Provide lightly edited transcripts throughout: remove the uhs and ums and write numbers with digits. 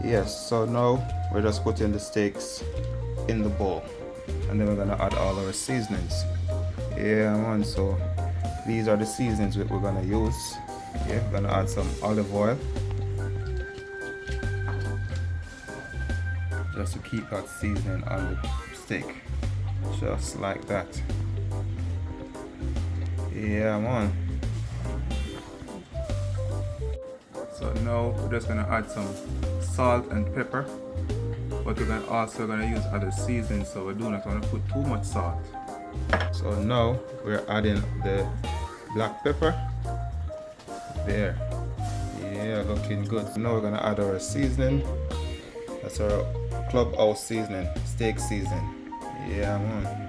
Yes, so now we're just putting the steaks in the bowl, and then we're gonna add all our seasonings. Yeah, man. So these are the seasonings that we're gonna use. Yeah, we're gonna add some olive oil just to keep that seasoning on the steak, just like that. Yeah, man. So now we're just gonna add some salt and pepper, but we're also gonna use other seasonings, so we do not want to put too much salt. So now we're adding the black pepper. There. Yeah, looking good. So now we're gonna add our seasoning. That's our clubhouse seasoning, steak seasoning. Yeah, man.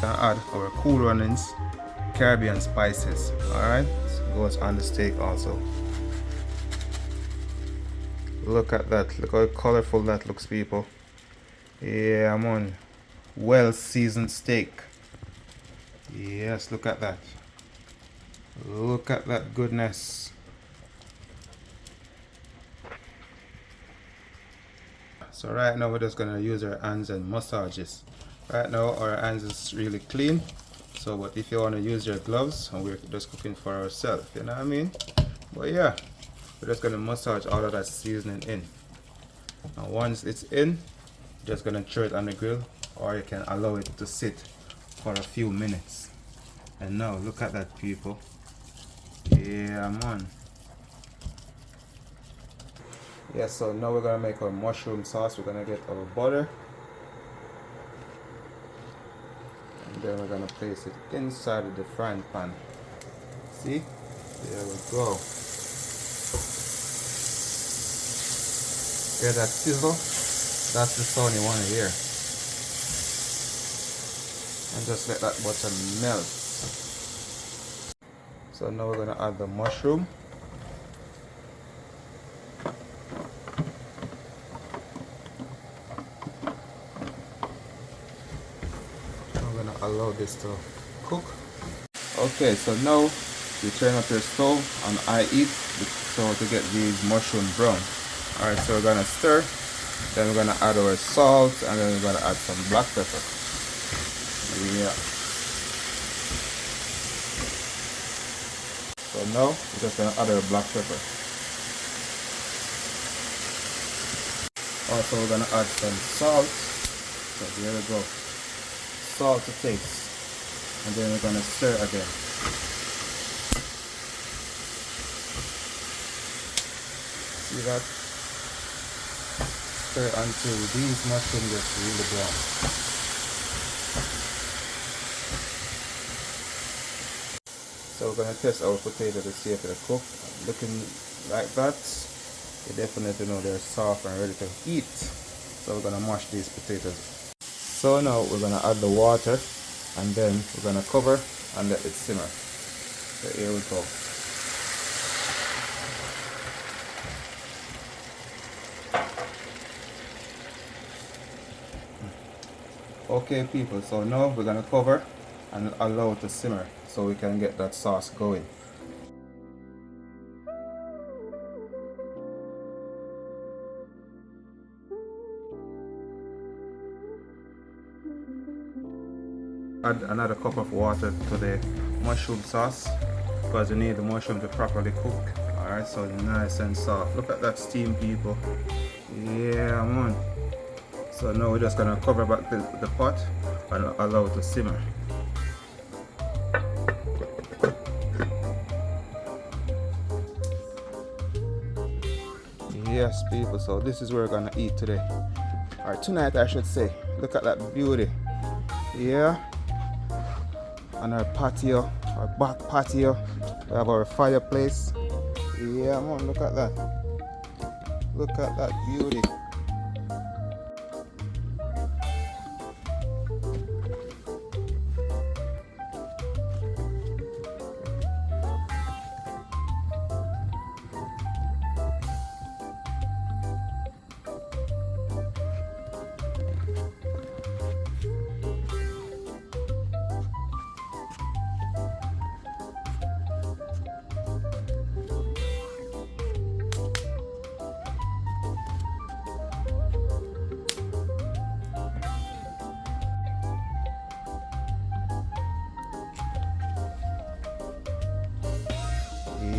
Gonna add our cool runnings, Caribbean spices. Alright, goes on the steak also. Look at that, look how colorful that looks, people. Yeah, man. Well seasoned steak. Yes, look at that. Look at that goodness. So right now we're just gonna use our hands and massage this. Right now our hands is really clean. So but if you wanna use your gloves, and we're just cooking for ourselves, you know what I mean? But yeah, we're just gonna massage all of that seasoning in. And once it's in, you're just gonna throw it on the grill, or you can allow it to sit for a few minutes. And now look at that, people. Yeah, man. Yeah, so now we're gonna make our mushroom sauce. We're gonna get our butter, and then we're gonna place it inside of the frying pan. See? There we go. Hear that sizzle? That's the sound you wanna hear. And just let that butter melt. So now we're gonna add the mushroom. I'm gonna allow this to cook. Okay, so now you turn up your stove on high heat so to get these mushroom brown. Alright, so we're gonna stir, then we're gonna add our salt, and then we're gonna add some black pepper. Yeah. So now we're just gonna add our black pepper. Also we're gonna add some salt. So there we go. Salt to taste. And then we're gonna stir again. See that? Stir until these mushrooms get really brown. So we're gonna test our potato to see if they're cooked. Looking like that, you definitely know they're soft and ready to eat. So we're gonna mash these potatoes. So now we're gonna add the water, and then we're gonna cover and let it simmer. So here we go. Okay, people, so now we're gonna cover and allow it to simmer so we can get that sauce going. Add another cup of water to the mushroom sauce because you need the mushroom to properly cook. Alright, so nice and soft. Look at that steam, people. Yeah, man. So now we're just gonna cover back the pot and allow it to simmer. Yes, people, so this is where we're gonna eat today. Or tonight, I should say. Look at that beauty. Yeah. On our patio, our back patio, we have our fireplace. Yeah, man, look at that. Look at that beauty.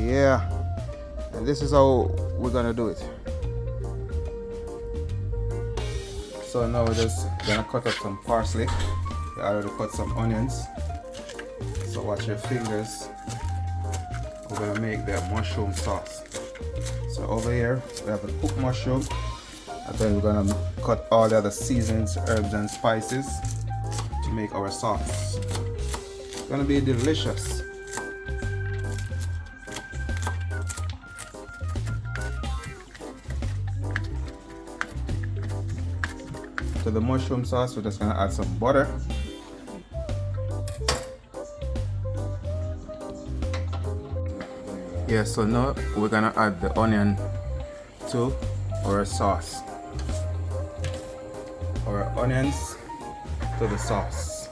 Yeah, and this is how we're gonna do it. So now we're just gonna cut up some parsley. We already cut some onions, so watch your fingers. We're gonna make the mushroom sauce. So over here we have the cooked mushroom, and then we're gonna cut all the other seasonings, herbs and spices to make our sauce. It's gonna be delicious. To the mushroom sauce, we're just gonna add some butter. Yeah, so now we're gonna add the onion to our sauce. Our onions to the sauce.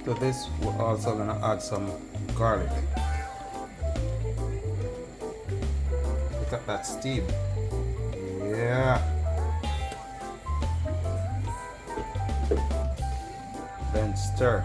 To this, we're also gonna add some garlic. Look at that steam. Yeah. Then stir.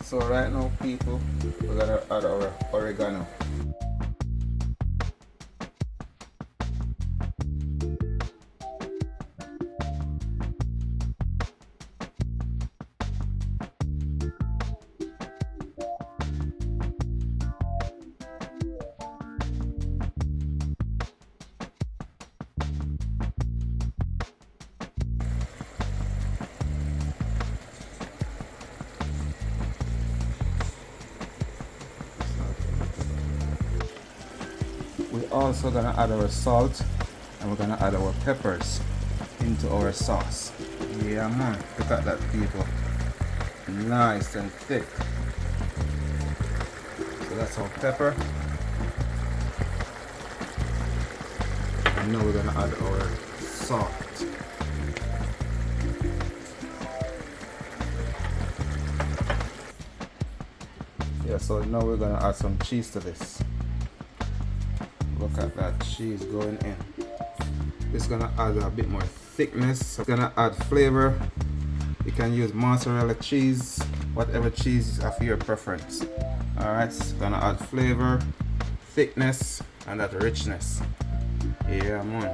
So right now, people, we're gonna add our oregano. We're also gonna add our salt, and we're gonna add our peppers into our sauce. Yeah man, look at that, people. Nice and thick. So that's our pepper. And now we're gonna add our salt. Yeah, so now we're gonna add some cheese to this. Look at that cheese going in. It's gonna add a bit more thickness. It's gonna add flavor. You can use mozzarella cheese, whatever cheese is of your preference. Alright, it's gonna add flavor, thickness, and that richness. Yeah man.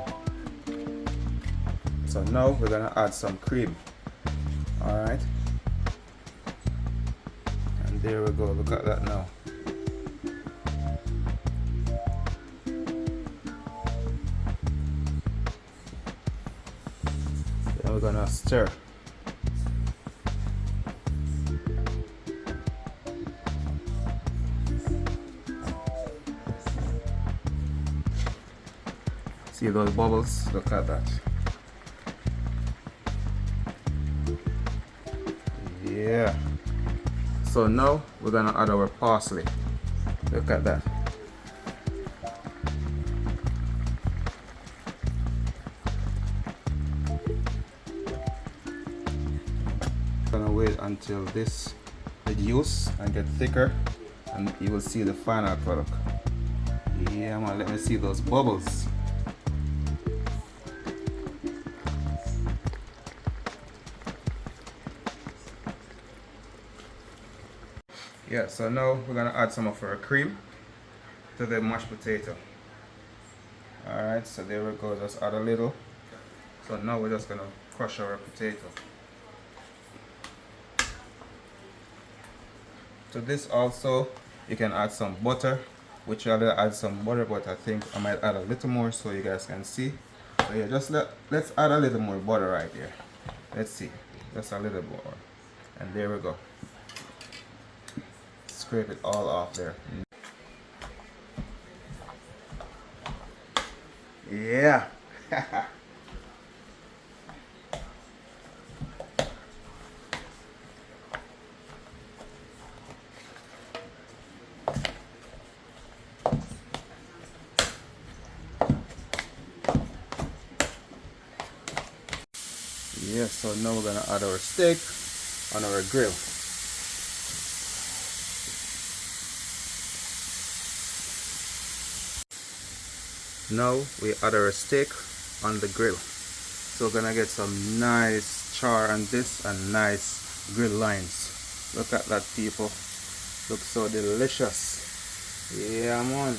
So now we're gonna add some cream. Alright. And there we go, look at that now. We're gonna stir. See those bubbles? Look at that. Yeah. So now we're gonna add our parsley. Look at that. Gonna wait until this reduce and get thicker, and you will see the final product. Yeah man, let me see those bubbles. Yeah, so now we're gonna add some of our cream to the mashed potato. Alright, so there we go, just add a little. So now we're just gonna crush our potato. To this also, you can add some butter, which I'll add some butter, but I think I might add a little more so you guys can see. So yeah, just let's add a little more butter right here. Let's see, just a little more. And there we go. Scrape it all off there. Yeah. Yeah, so now we're gonna add our steak on our grill. Now we add our steak on the grill. So we're gonna get some nice char on this and nice grill lines. Look at that, people. Looks so delicious. Yeah, man.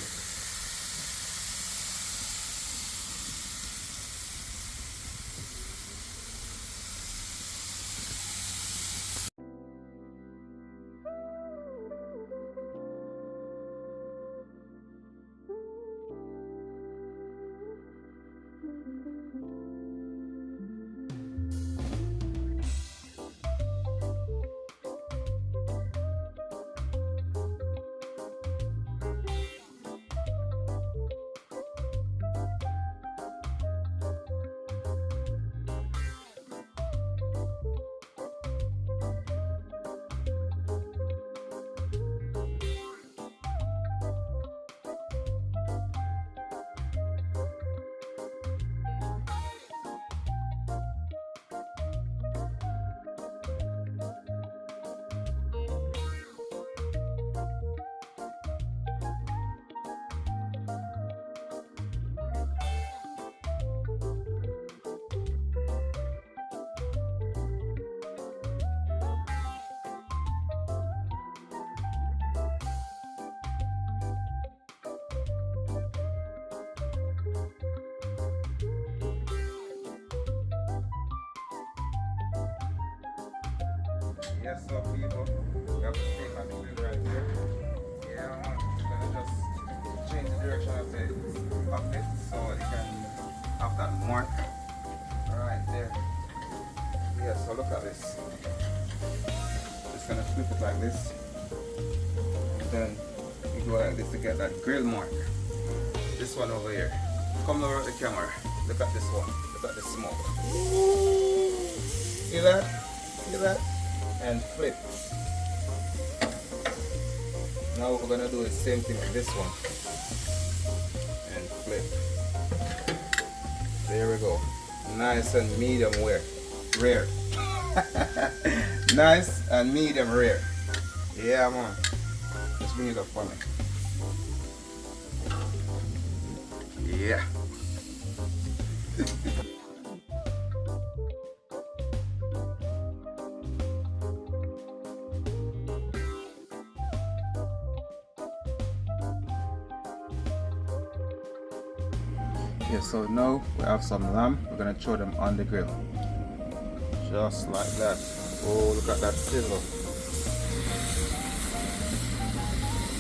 Yes, so people, we have to take on the grill right here. Yeah, man, we're gonna just change the direction of it so it can have that mark. Alright, there. Yeah, so look at this. Just gonna flip it like this. And then you go like this to get that grill mark. This one over here. Come over at the camera. Look at this one. Look at the smoke. See that? See that? And flip. Now we're gonna do the same thing with this one and flip. There we go. Nice and medium rare. Nice and medium rare. Yeah, man. Let's bring it up for me. Yeah. Yeah, so now we have some lamb. We're gonna throw them on the grill. Just like that. Oh, look at that sizzle.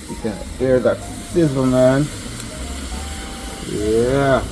You can hear that sizzle, man. Yeah.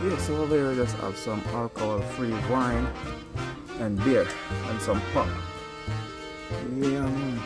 Yeah, so over here we just have some alcohol-free wine and beer and some pop. Yeah, man.